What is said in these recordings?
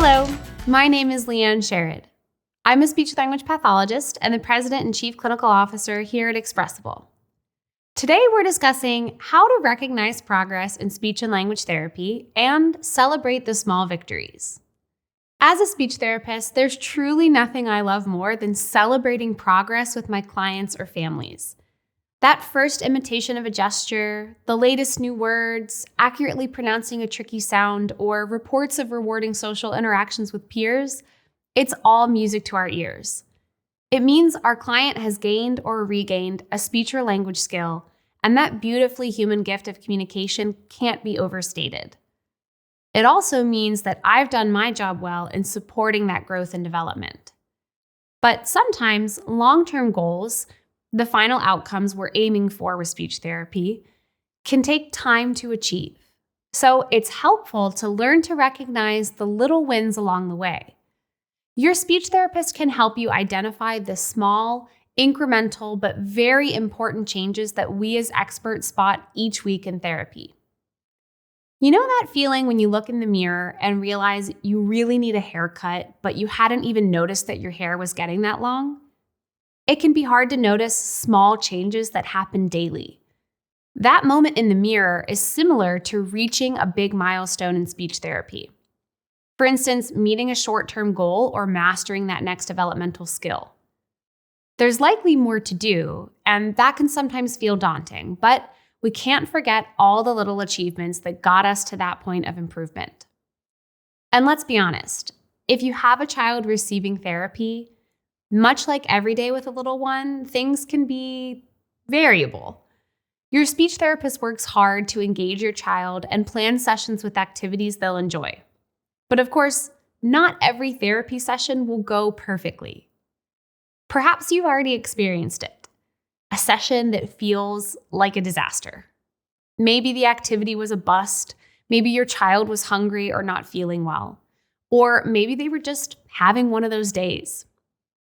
Hello, my name is Leanne Sherrod. I'm a speech-language pathologist and the President and Chief Clinical Officer here at Expressible. Today we're discussing how to recognize progress in speech and language therapy and celebrate the small victories. As a speech therapist, there's truly nothing I love more than celebrating progress with my clients or families. That first imitation of a gesture, the latest new words, accurately pronouncing a tricky sound, or reports of rewarding social interactions with peers, it's all music to our ears. It means our client has gained or regained a speech or language skill, and that beautifully human gift of communication can't be overstated. It also means that I've done my job well in supporting that growth and development. But sometimes long-term goals, the final outcomes we're aiming for with speech therapy, can take time to achieve. So it's helpful to learn to recognize the little wins along the way. Your speech therapist can help you identify the small, incremental, but very important changes that we as experts spot each week in therapy. You know that feeling when you look in the mirror and realize you really need a haircut, but you hadn't even noticed that your hair was getting that long? It can be hard to notice small changes that happen daily. That moment in the mirror is similar to reaching a big milestone in speech therapy. For instance, meeting a short-term goal or mastering that next developmental skill. There's likely more to do, and that can sometimes feel daunting, but we can't forget all the little achievements that got us to that point of improvement. And let's be honest, if you have a child receiving therapy, much like every day with a little one, things can be variable. Your speech therapist works hard to engage your child and plan sessions with activities they'll enjoy. But of course, not every therapy session will go perfectly. Perhaps you've already experienced it, a session that feels like a disaster. Maybe the activity was a bust, maybe your child was hungry or not feeling well, or maybe they were just having one of those days.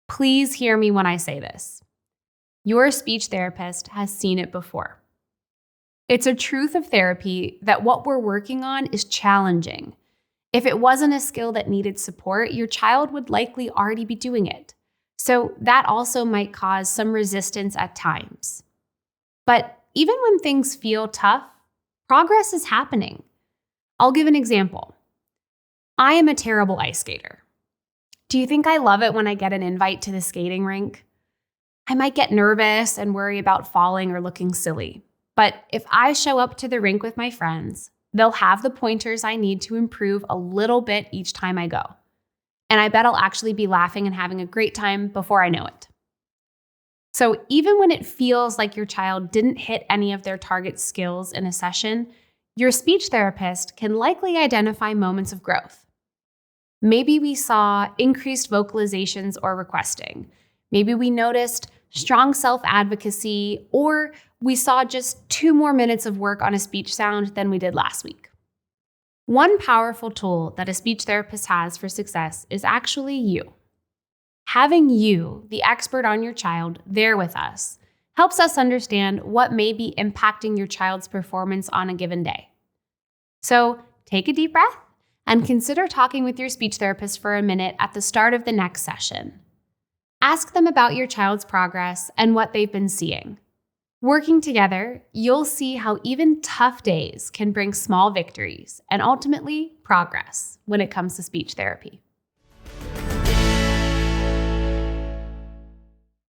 Please hear me when I say this. Your speech therapist has seen it before. It's a truth of therapy that what we're working on is challenging. If it wasn't a skill that needed support, your child would likely already be doing it. So that also might cause some resistance at times. But even when things feel tough, progress is happening. I'll give an example. I am a terrible ice skater. Do you think I love it when I get an invite to the skating rink? I might get nervous and worry about falling or looking silly. But if I show up to the rink with my friends, they'll have the pointers I need to improve a little bit each time I go. And I bet I'll actually be laughing and having a great time before I know it. So even when it feels like your child didn't hit any of their target skills in a session, your speech therapist can likely identify moments of growth. Maybe we saw increased vocalizations or requesting. Maybe we noticed strong self-advocacy, or we saw just 2 more minutes of work on a speech sound than we did last week. One powerful tool that a speech therapist has for success is actually you. Having you, the expert on your child, there with us helps us understand what may be impacting your child's performance on a given day. So take a deep breath and consider talking with your speech therapist for a minute at the start of the next session. Ask them about your child's progress and what they've been seeing. Working together, you'll see how even tough days can bring small victories and ultimately progress when it comes to speech therapy.